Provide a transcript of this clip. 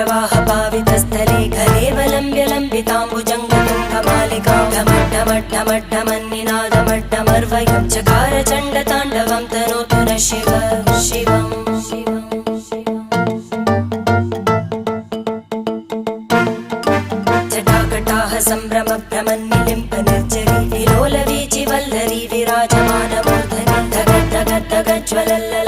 जटाटवीगलज्जलप्रवाहपावितस्थले घलेवलम्ब्य लम्बिताम्बुजङ्गतुङ्गमालिकां ढमड्ढमड्ढमड्ढमन्निनादमड्ढमर्वयं चकार चण्डताण्डवं तनोतु नः शिव शिवम् जटाकटाह सम्भ्रमभ्रमन्निलिम्प निर्जरी विलोलवीचिवल्लरी विराजमानमूर्धनि धगद्धगद्धगज्ज्वलल्ल